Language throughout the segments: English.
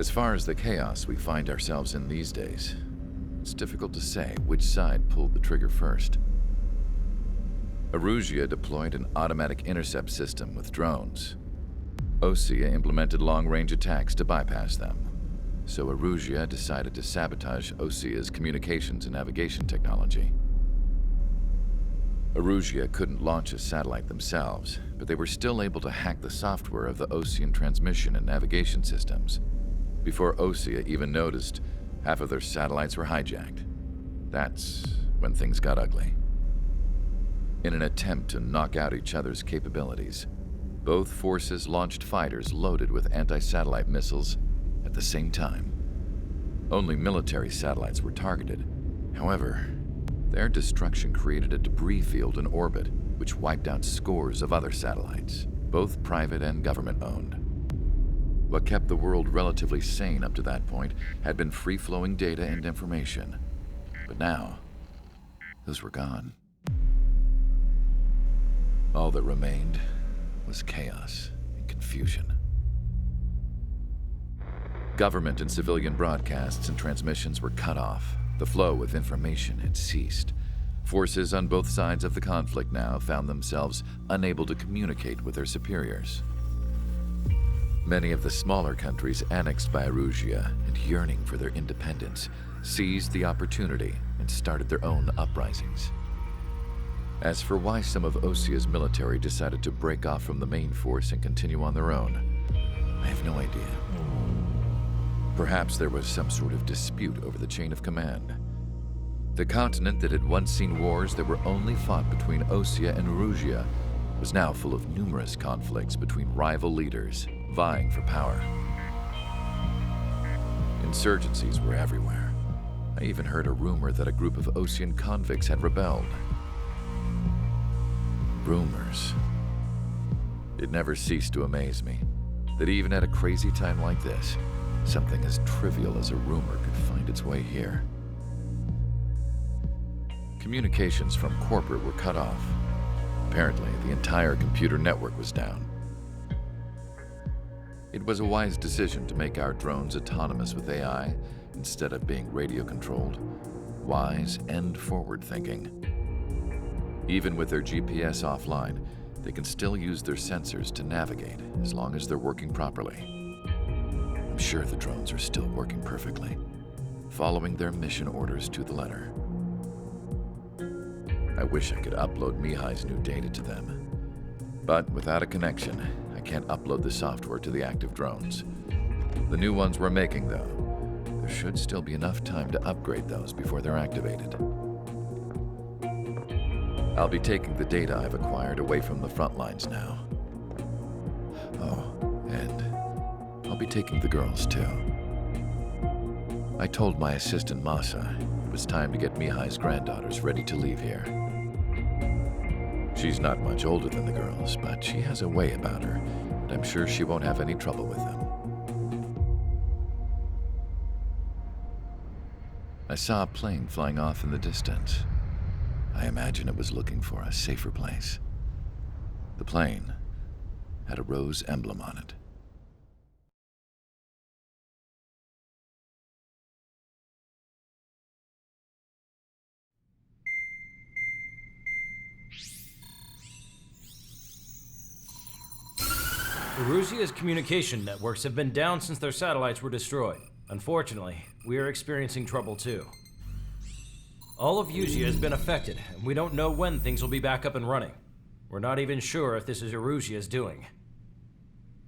As far as the chaos we find ourselves in these days, it's difficult to say which side pulled the trigger first. Erusia deployed an automatic intercept system with drones. Osea implemented long-range attacks to bypass them. So Erusia decided to sabotage Osea's communications and navigation technology. Erusia couldn't launch a satellite themselves, but they were still able to hack the software of the Osean transmission and navigation systems. Before Osea even noticed, half of their satellites were hijacked. That's when things got ugly. In an attempt to knock out each other's capabilities, both forces launched fighters loaded with anti-satellite missiles at the same time. Only military satellites were targeted. However, their destruction created a debris field in orbit, which wiped out scores of other satellites, both private and government-owned. What kept the world relatively sane up to that point had been free-flowing data and information. But now, those were gone. All that remained was chaos and confusion. Government and civilian broadcasts and transmissions were cut off. The flow of information had ceased. Forces on both sides of the conflict now found themselves unable to communicate with their superiors. Many of the smaller countries annexed by Erusia and yearning for their independence seized the opportunity and started their own uprisings. As for why some of Osea's military decided to break off from the main force and continue on their own, I have no idea. Perhaps there was some sort of dispute over the chain of command. The continent that had once seen wars that were only fought between Osea and Erusia was now full of numerous conflicts between rival leaders vying for power. Insurgencies were everywhere. I even heard a rumor that a group of Osean convicts had rebelled. Rumors. It never ceased to amaze me that even at a crazy time like this, something as trivial as a rumor could find its way here. Communications from corporate were cut off. Apparently, the entire computer network was down. It was a wise decision to make our drones autonomous with AI instead of being radio-controlled. Wise and forward-thinking. Even with their GPS offline, they can still use their sensors to navigate as long as they're working properly. I'm sure the drones are still working perfectly, following their mission orders to the letter. I wish I could upload Mihai's new data to them. But without a connection, I can't upload the software to the active drones. The new ones we're making, though, there should still be enough time to upgrade those before they're activated. I'll be taking the data I've acquired away from the front lines now. Oh, and I'll be taking the girls, too. I told my assistant Masa it was time to get Mihai's granddaughters ready to leave here. She's not much older than the girls, but she has a way about her, and I'm sure she won't have any trouble with them. I saw a plane flying off in the distance. I imagine it was looking for a safer place. The plane had a rose emblem on it. Erusia's communication networks have been down since their satellites were destroyed. Unfortunately, we are experiencing trouble too. All of Erusia has been affected, and we don't know when things will be back up and running. We're not even sure if this is Erusia's doing.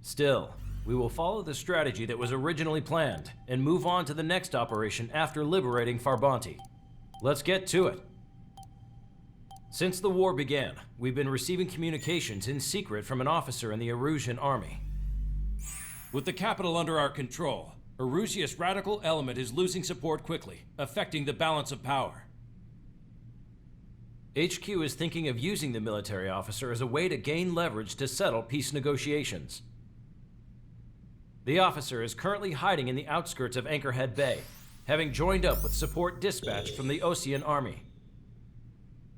Still, we will follow the strategy that was originally planned and move on to the next operation after liberating Farbanti. Let's get to it. Since the war began, we've been receiving communications in secret from an officer in the Erusian army. With the capital under our control, Erusia's radical element is losing support quickly, affecting the balance of power. HQ is thinking of using the military officer as a way to gain leverage to settle peace negotiations. The officer is currently hiding in the outskirts of Anchorhead Bay, having joined up with support dispatch from the Osean Army.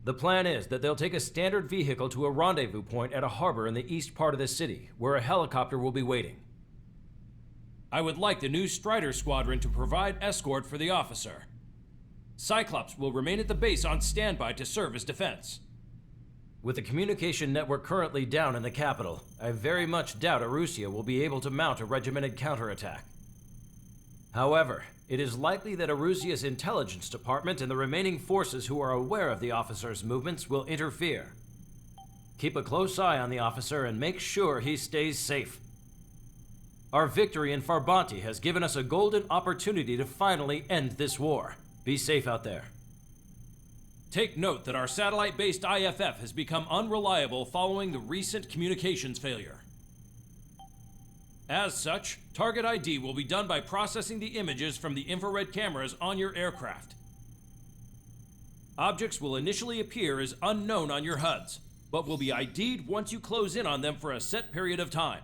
The plan is that they'll take a standard vehicle to a rendezvous point at a harbor in the east part of the city, where a helicopter will be waiting. I would like the new Strider Squadron to provide escort for the officer. Cyclops will remain at the base on standby to serve as defense. With the communication network currently down in the capital, I very much doubt Erusia will be able to mount a regimented counterattack. However, it is likely that Erusia's intelligence department and the remaining forces who are aware of the officer's movements will interfere. Keep a close eye on the officer and make sure he stays safe. Our victory in Farbanti has given us a golden opportunity to finally end this war. Be safe out there. Take note that our satellite-based IFF has become unreliable following the recent communications failure. As such, target ID will be done by processing the images from the infrared cameras on your aircraft. Objects will initially appear as unknown on your HUDs, but will be ID'd once you close in on them for a set period of time.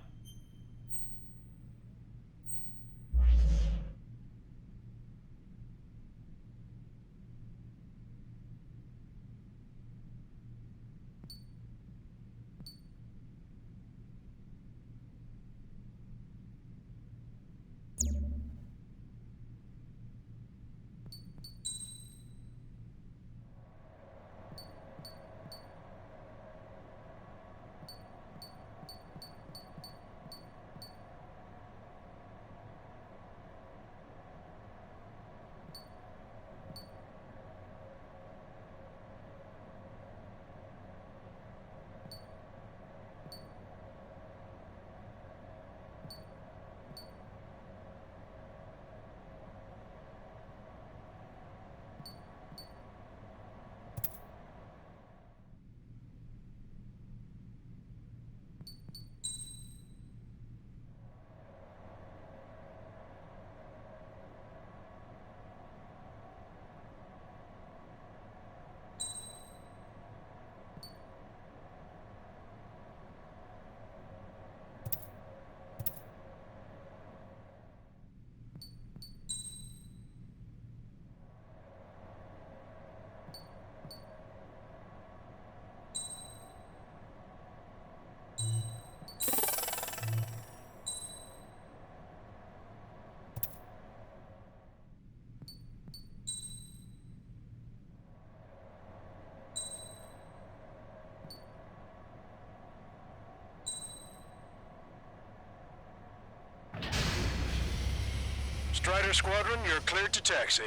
Strider Squadron, you're cleared to taxi.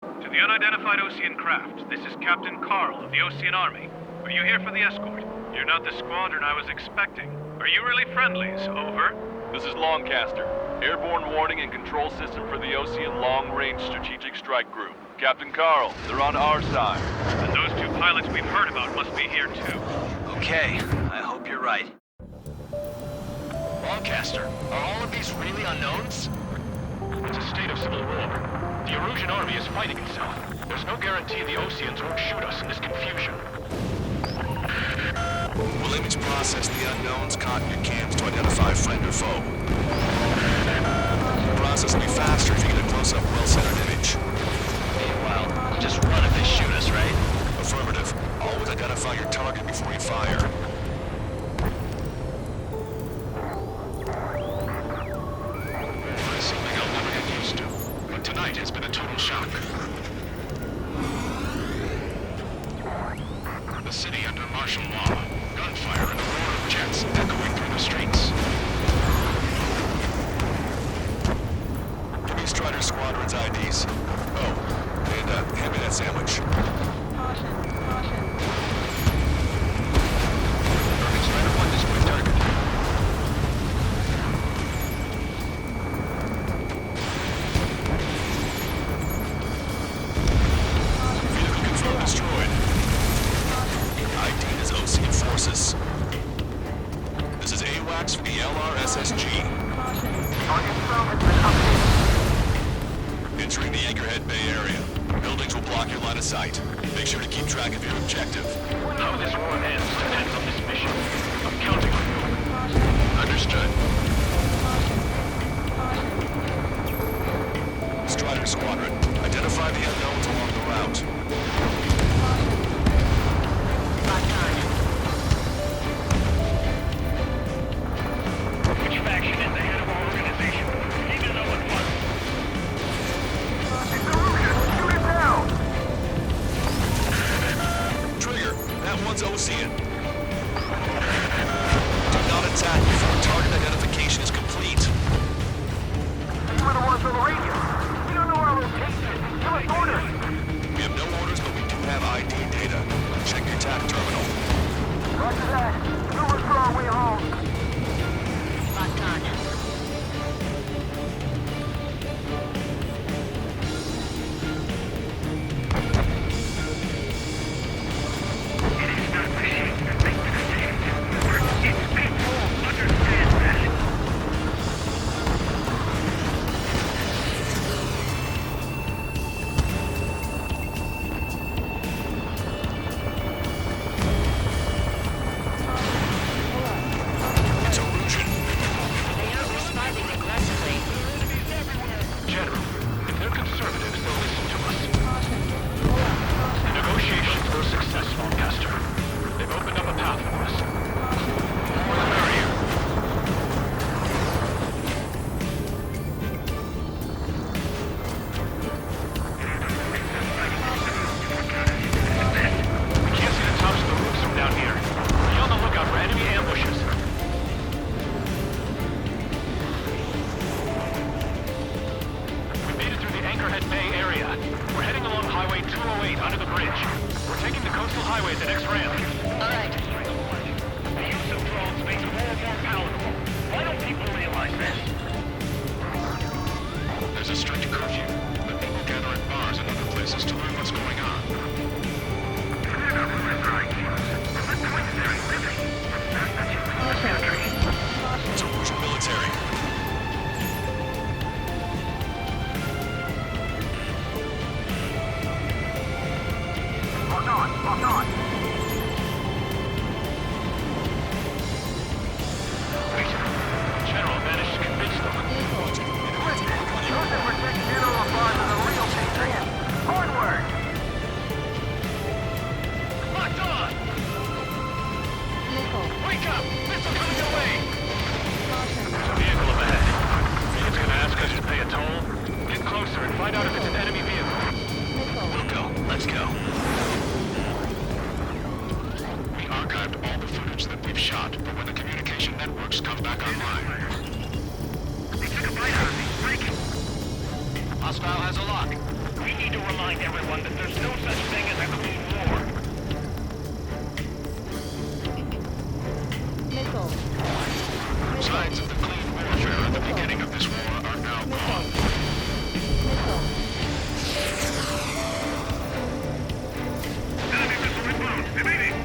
To the unidentified Osean craft, this is Captain Carl of the Osean Army. Are you here for the escort? You're not the squadron I was expecting. Are you really friendlies? Over. This is Longcaster. Airborne warning and control system for the Osean Long-Range Strategic Strike Group. Captain Carl, they're on our side. And those two pilots we've heard about must be here too. Okay, I hope you're right. Longcaster, are all of these really unknowns? It's a state of civil war. The Erusian army is fighting itself. There's no guarantee the Oseans won't shoot us in this confusion. We'll image process the unknowns caught in your cams to identify friend or foe. The process will be faster if you get a close-up, well-centered image. Meanwhile, just run if they shoot us, right? Affirmative. Always identify your target before you fire. It's something I'll never get used to. But tonight it's been a total shock. The city under martial law. Gunfire and the roar of jets echoing through the streets. Give me Strider Squadron's IDs. Oh, and hand me that sandwich. Perfect. Strider 1 display target. Vehicle confirmed destroyed. ID is Osean forces. This is AWACS for the LRSSG. entering the Anchorhead Bay area. Buildings will block your line of sight. Make sure to keep track of your objective. How this war ends depends on this mission. I'm counting on you. Understood. Strider Squadron, identify the unknowns along the route. Which faction is the head of our organization? Need to know at once. Shoot it down! Trigger, that one's Ocean. Do not attack before target identification is complete. You were the ones on the radio. We don't know our location. Give us orders. We have no orders, but we do have ID data. Check your TAC terminal. Roger that. Maneuvers for our way home. It's illusion. They are responding aggressively. General, if they're conservatives, they'll listen to us. The negotiations were successful, Castor. They've opened up a path for us. The more the merrier. We can't see the tops of the roofs from down here. Be on the lookout for enemy ambushes. We made it through the Anchorhead Bay area. We're heading along Highway 208 under the bridge. We're taking the coastal highway at the next ramp. All right. The use of drones makes war more palatable. Why don't people realize this? There's a strict curfew, but people gather at bars and other places to learn what's going on. It's illusion military. Lock on! Wait. General managed to convince them. Those that protect General Bond are the real patriots. Onward! Locked on! Wake up! Missile coming your way! There's a vehicle up ahead. Think it's gonna ask us to pay a toll? Get closer and find out if it's an enemy vehicle. We'll go. Let's go. We archived all the footage that we've shot for when the communication networks come back online. They took a bite out of me. Breaking. Hostile has a lock. We need to remind everyone that there's no such thing as a clean war. Signs of the clean warfare at the beginning of this war are now gone. Enemy missile inbound. Evading.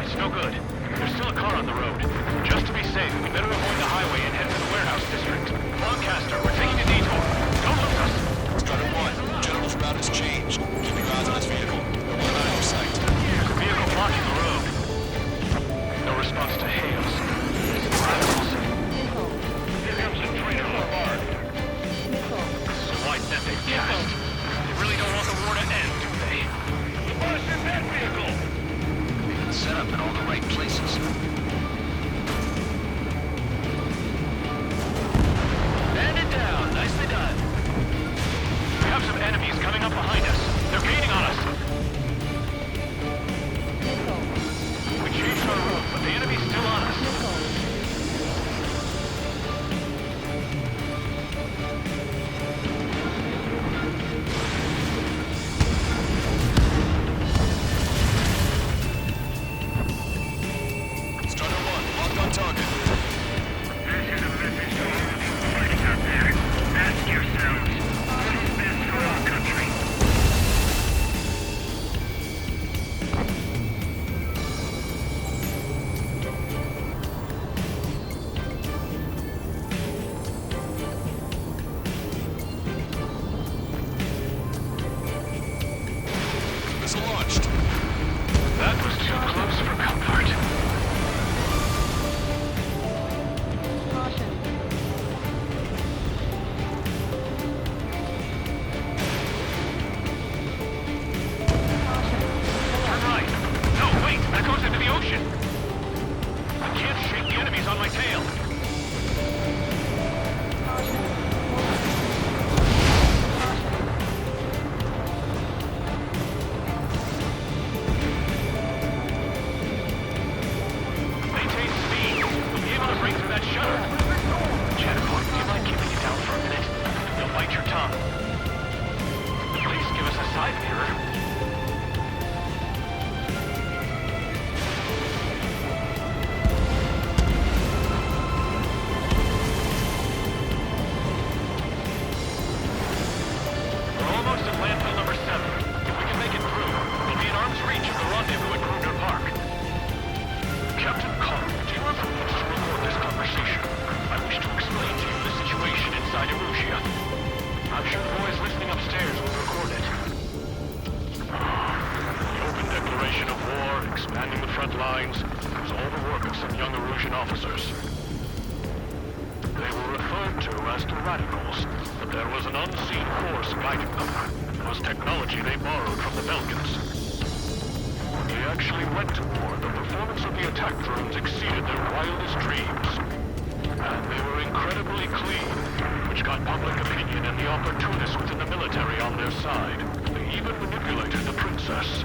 It's no good. There's still a car on the road. Just to be safe, we better avoid the highway and head to the warehouse district. Lancaster, we're taking a detour. Don't lose us. Strider 1, General's route has changed. Keep your eyes on his vehicle. We're not in your sight. There's a vehicle blocking the road. No response to hail. to as to radicals, but there was an unseen force guiding them. It was technology they borrowed from the Belkans. When they actually went to war, the performance of the attack drones exceeded their wildest dreams. And they were incredibly clean, which got public opinion and the opportunists within the military on their side. They even manipulated the princess.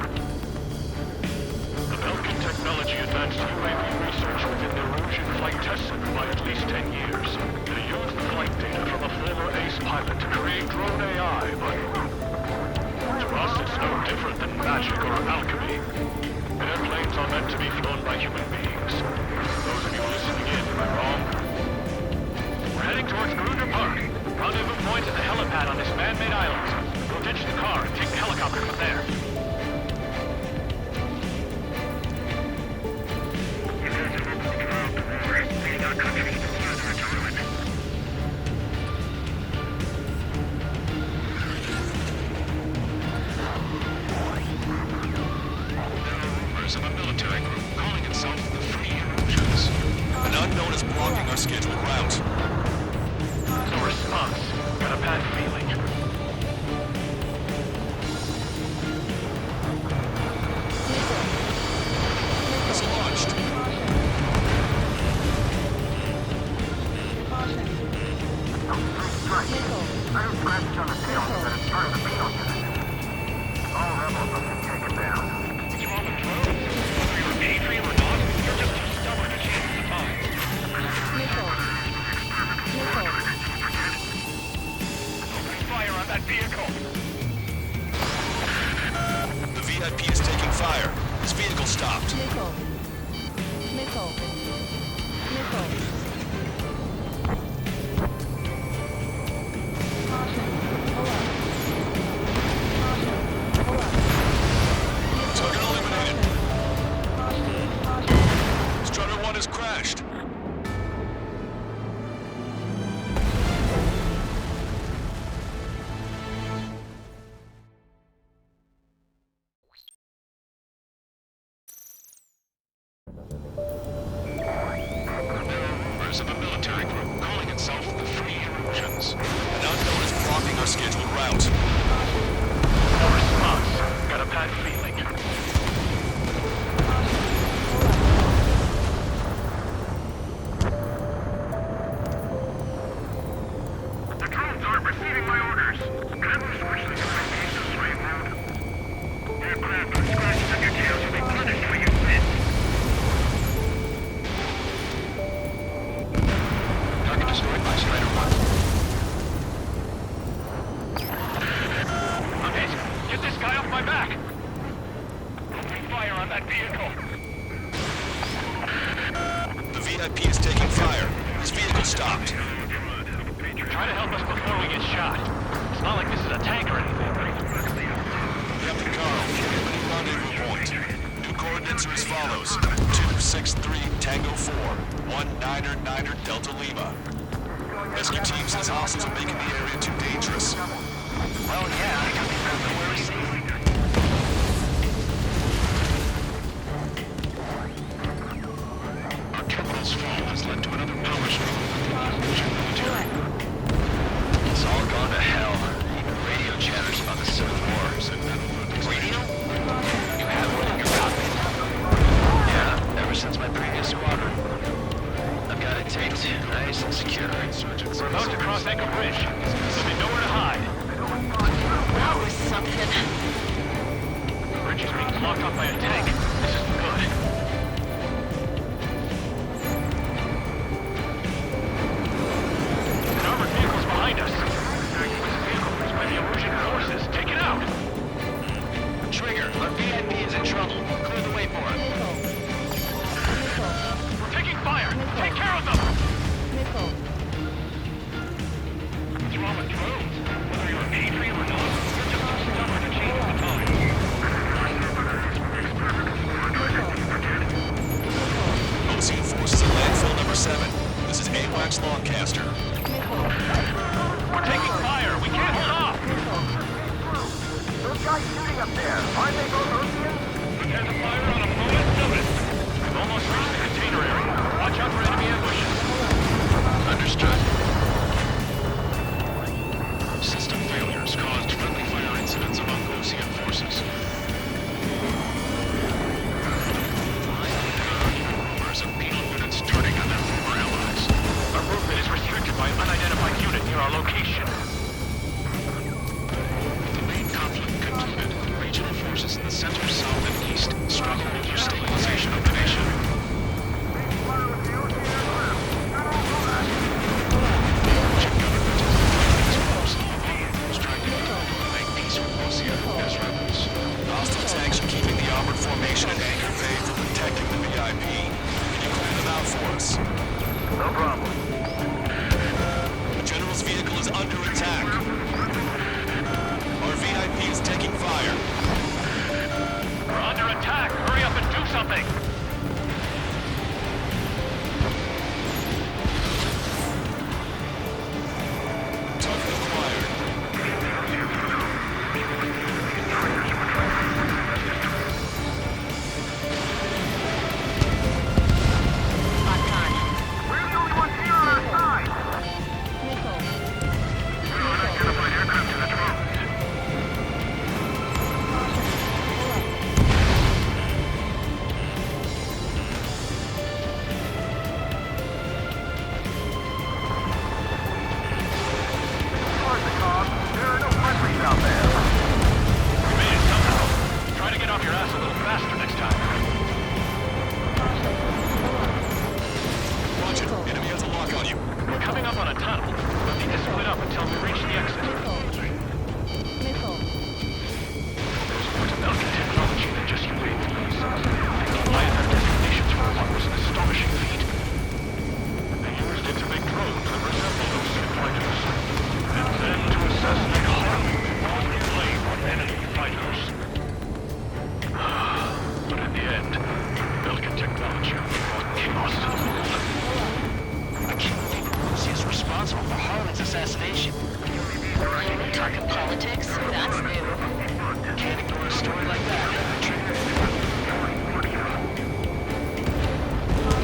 The Belkan technology advanced UAV research within the Rouge Flight Test Center by at least 10 years. They used the flight data from a former ace pilot to create drone AI, but to us it's no different than magic or alchemy. Airplanes are meant to be flown by human beings. Those of you listening in, am I wrong? We're heading towards Gruner Park. Rendezvous point at the helipad on this man-made island. We'll ditch the car and take the helicopter from there. Of a military group calling itself the Free Erosions. An unknown is blocking our scheduled route. No response. Got a bad feeling. It's launched. The VIP is taking fire. His vehicle stopped. Target eliminated. Strutter 1 has crashed. Members of a military group calling itself the Free Erosions. An unknown is blocking our scheduled route. No response. Got a bad feeling. The drones aren't receiving my orders. Can I move swiftly to my base to sway mode? Aircraft with scratches on your tails will be punished when you fit. Target destroyed by Strider 1. Okay, get this guy off my back! Opening fire on that vehicle! The VIP is taking fire. His vehicle stopped. Try to help us before we get shot. It's not like this is a tank or anything. Captain Carl, rendezvous point. New coordinates are as follows. 263 Tango 4, 19 Delta Lima. Rescue team says hostiles are making the area too dangerous. Well, yeah, I got the worries. Our capital's fall has led to another power struggle with the Norwegian military. It's all gone to hell. Even radio chatters about the Civil War. Radio? You have one in your cockpit? Yeah, ever since my previous squadron. I've got it taped, nice and secure. We're about to cross Anchor Bridge. There'll be nowhere to hide. That was something. The bridge is being blocked off by a tank. This isn't good. An armored vehicle's behind us. This vehicle was by the Erosion forces. Take it out! Trigger, our VIP is in trouble. Clear the way for him. We're taking fire! Take care of them! What's wrong with drones? Whether you're a patriot or not, you're just too stubborn to change the time. Ocean forces at landfill number 7. This is AWACS Lancaster. We're taking fire! We can't hold off! Those guys shooting up there, aren't they both Oceans? There's a fire on a moment's notice. We've almost reached the container area. Watch out for enemy ambushes. Understood. assassination. Really talking politics? That's new. Can't ignore a story like that.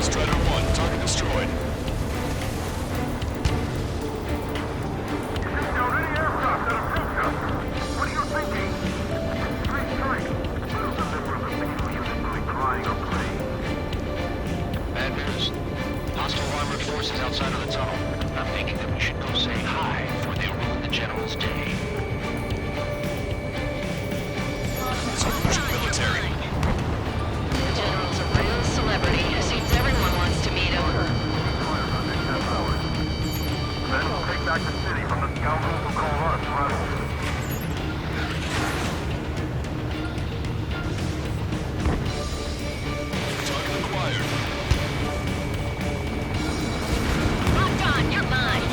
Strider 1, target destroyed. What are you thinking? Straight strike. Where's the member of the signal unit really crying or praying? Bad news. Hostile armored forces outside of the tunnel. I'm thinking that we should go say hi before they ruin the General's day. Russian military. The General's a real celebrity. Seems everyone wants to meet him. Then we'll take back the city from the scoundrels who call us rebels. Target acquired. Locked on, you're mine.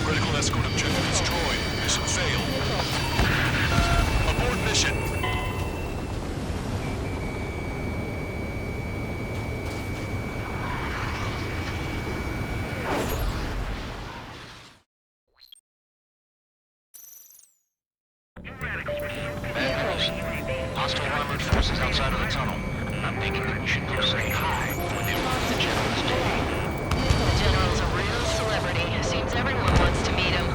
Critical escort objective destroyed. Mission failed. Abort mission. Bad news. Hostile armored forces outside of the tunnel. I'm thinking that we should go say hi before they ruin the General's day. The General's a real celebrity. Seems everyone wants to meet him.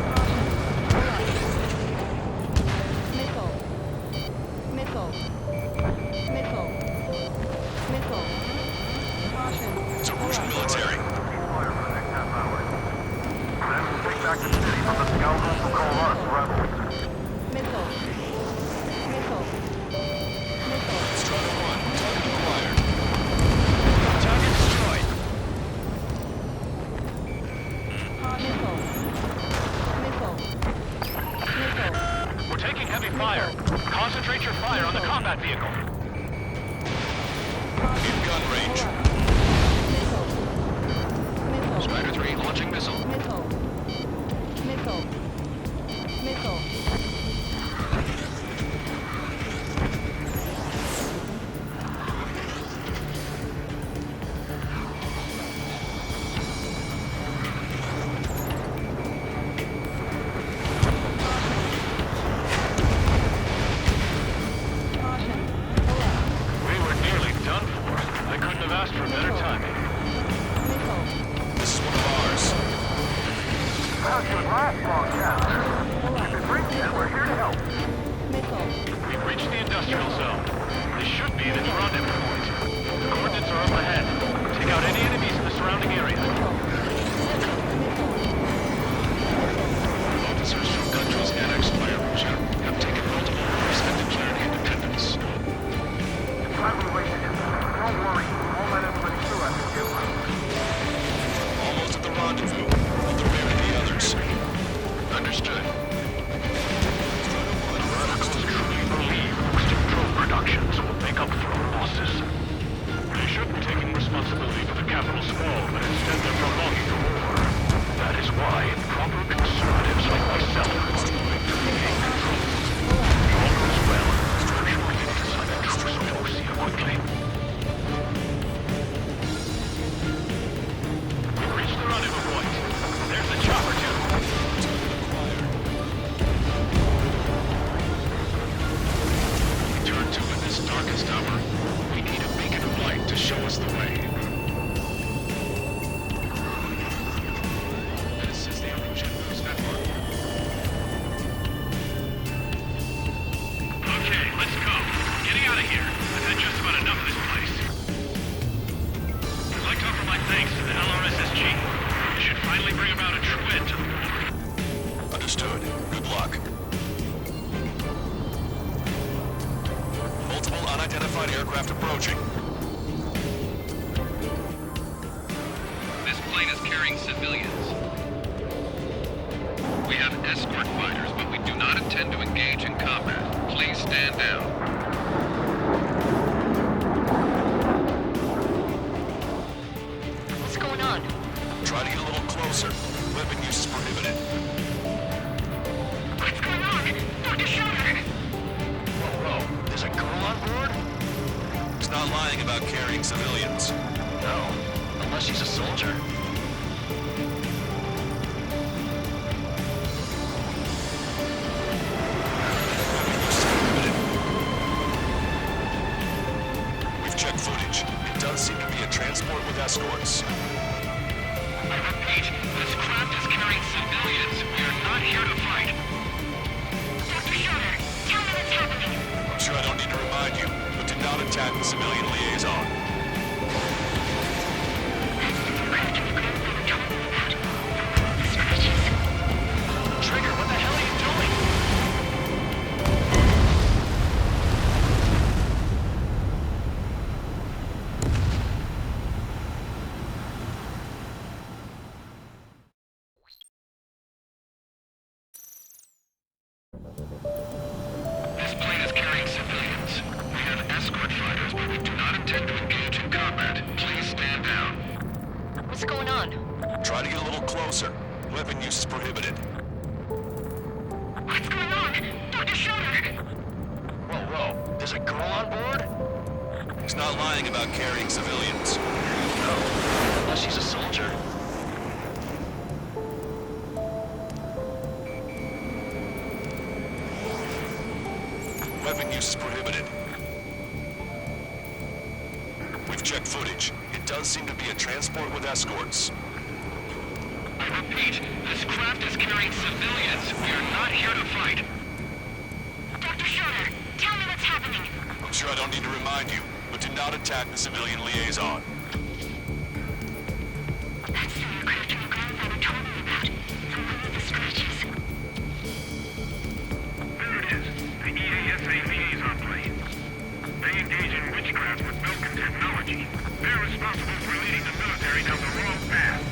It's a Russian military. Fire for the next half hour. Then we'll take back the city from the scoundrels who call us rebels. Strider 1, target acquired. Target destroyed. We're taking heavy fire. Concentrate your fire on the combat vehicle. In gun range. Strider 3 launching missile. We were nearly done for. I couldn't have asked for better timing. This is one of ours. That should last long, Cap. If it breaks it, we're here to help. We've reached the industrial zone. This should be the rendezvous point. The coordinates are up ahead. Take out any enemies in the surrounding area. Officers from Gundra's Annex Fire Rouge have taken multiple orders and declared independence. Time we wasted it. Don't worry. I'll let everybody through after you. Almost at the rendezvous. Will there be any others? Understood. Radicals truly believe most control productions will make up for our losses. They shouldn't be taking responsibility for the capital's fall, but instead they're prolonging the war. That is why improper conservatives like myself are moving to regain control. If all goes well, I'm sure we can decide a truce with Osea quickly. We've reached the rendezvous point. There's the chopper, too. Turn to in this darkest hour. We need a beacon of light to show us the way. This is the Illusion News Network. Okay, let's go. Getting out of here. I've had just about enough of this place. I'd like to offer my thanks to the LRSSG. It should finally bring about a true end to the war. Understood. Good luck. Multiple unidentified aircraft approaching. This plane is carrying civilians. We have escort fighters, but we do not intend to engage in combat. Please stand down. What's going on? Try to get a little closer. Weapon use is prohibited. What's going on? Dr. Schroeder! Whoa, there's a girl on board? not lying about carrying civilians. No, unless she's a soldier. We've checked footage. It does seem to be a transport with escorts. I repeat, this craft is carrying civilians. We are not here to fight. Dr. Schroeder, tell me what's happening. I'm sure I don't need to remind you, but do not attack the civilian liaison. Trigger, what the hell are you doing? This plane is carrying civilians. We have escort fighters, but we do not intend to engage in combat. Please stand down. What's going on? Try to get a little closer. Weapon use is prohibited. What's going on? Dr. Schroeder! Whoa, whoa, there's a girl on board? He's not lying about carrying civilians. No, unless she's a soldier. Weapon use is prohibited. We've checked footage. It does seem to be a transport with escorts. I repeat, this craft is carrying civilians. We are not here to fight. Dr. Schroeder, tell me what's happening. I'm sure I don't need to remind you, but do not attack the civilian liaison. That's the aircraft your grandfather told me about. I'm one of the scratches. There it is. The EASA liaison plane. They engage in witchcraft with Vulcan technology. They're responsible for leading the military down the wrong path.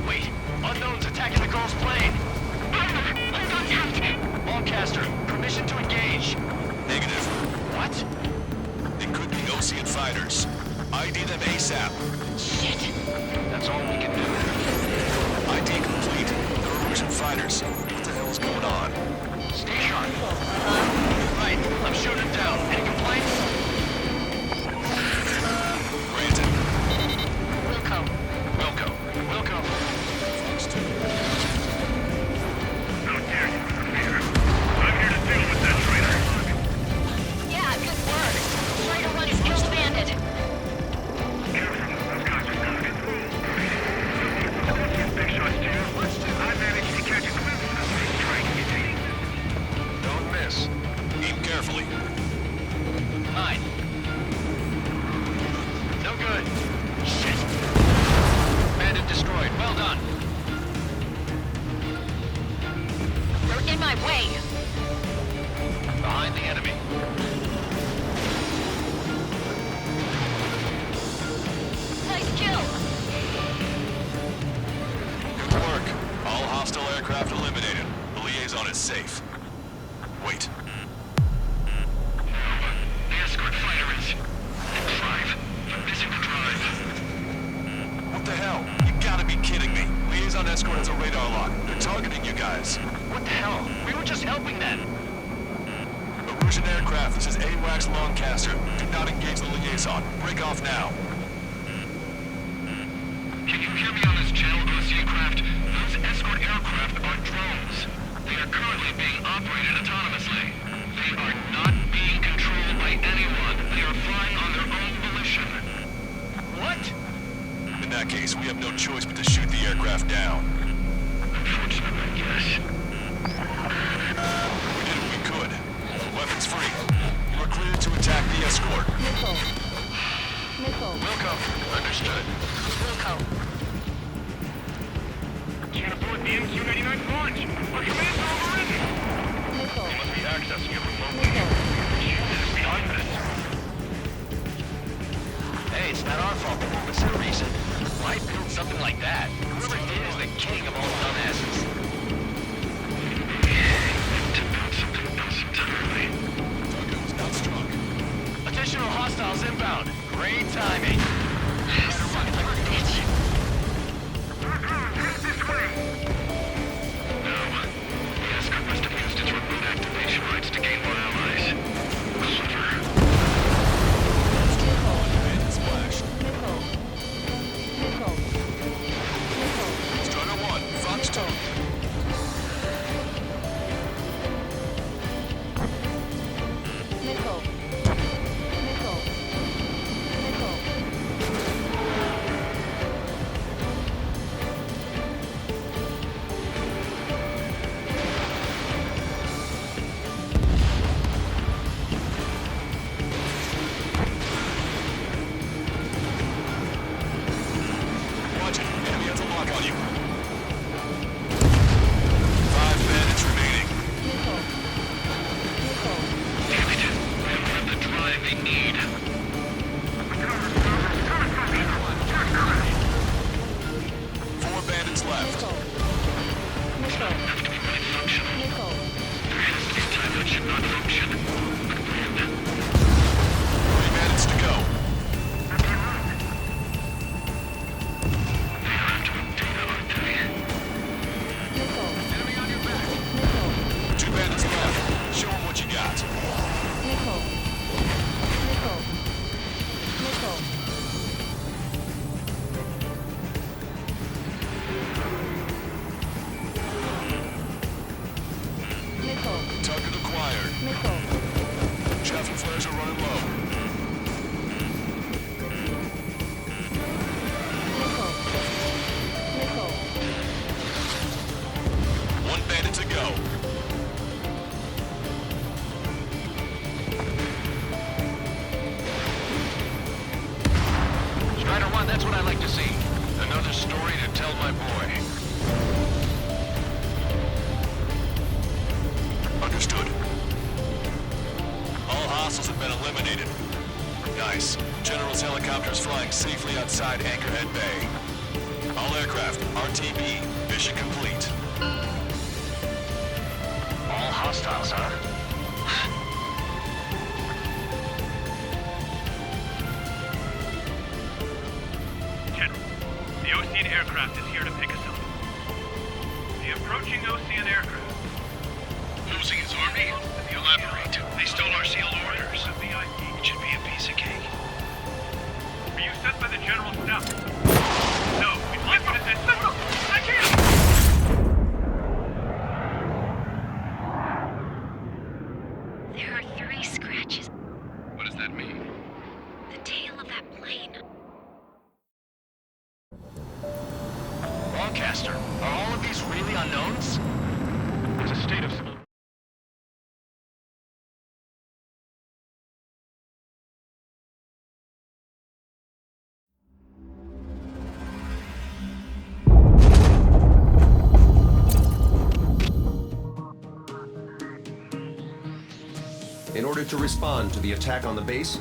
Wait, unknown's attacking the girl's plane. Hold on tight. Lancaster, permission to engage. Negative. What? They could be Ocean fighters. ID them ASAP. Shit. That's all we can do. ID complete. They're Ocean fighters. What the hell is going on? Stay sharp. Right, I'm shooting it down. Any complaints? Granted. Wilco. Wilco. Wilco. How dare you interfere? I'm here to deal with that traitor. Yeah, good work. Schroeder one is killed bandit. Careful, those guys are gonna get fooled. Don't shoot big shots, too. I managed to catch a glimpse of them trying to get me. Don't miss. Aim carefully. 9. No good. Shit. Bandit destroyed. Well done. They're in my way. Behind the enemy. Nice kill. Good work. All hostile aircraft eliminated. The liaison is safe. Wait. The escort fighter is... drive. I'm missing the drive. What the hell? You gotta be kidding me. Liaison escort has a radar lock. They're targeting you guys. What the hell? We were just helping them. Erusian aircraft, this is AWACS Lancaster. Do not engage the liaison. Break off now. Can you hear me on this channel, Ocean craft? Those escort aircraft are drones. They are currently being operated autonomously. They are not being controlled by anyone. They are flying on their own volition. What? In that case, we have no choice but to shoot the aircraft down. Unfortunately, yes. We did what we could. Weapons free. You are cleared to attack the escort. Wilco. Understood. Wilco. Can't abort the MQ-99 launch. Our commands are overridden. They must be accessing it remotely. Jesus, behind this. Hey, it's not our fault the movement's a reason. Why build something like that? Whoever did is the king. Target acquired. Chaffing flares are running low. One bandit to go. Strider 1, that's what I like to see. Another story to tell my boy. Understood. All hostiles have been eliminated. Nice. General's helicopter is flying safely outside Anchorhead Bay. All aircraft, RTB, mission complete. All hostiles, huh? General, the Ocean aircraft is here to pick us up. The approaching Ocean aircraft. Losing his army? Elaborate. They stole our sealed orders. It should be a piece of cake. Were you sent by the General's staff? No, we'd like you to send... I can't! There are 3 scratches. What does that mean? The tail of that plane. Broadcaster, are all of these really unknowns? It's a state of... In order to respond to the attack on the base,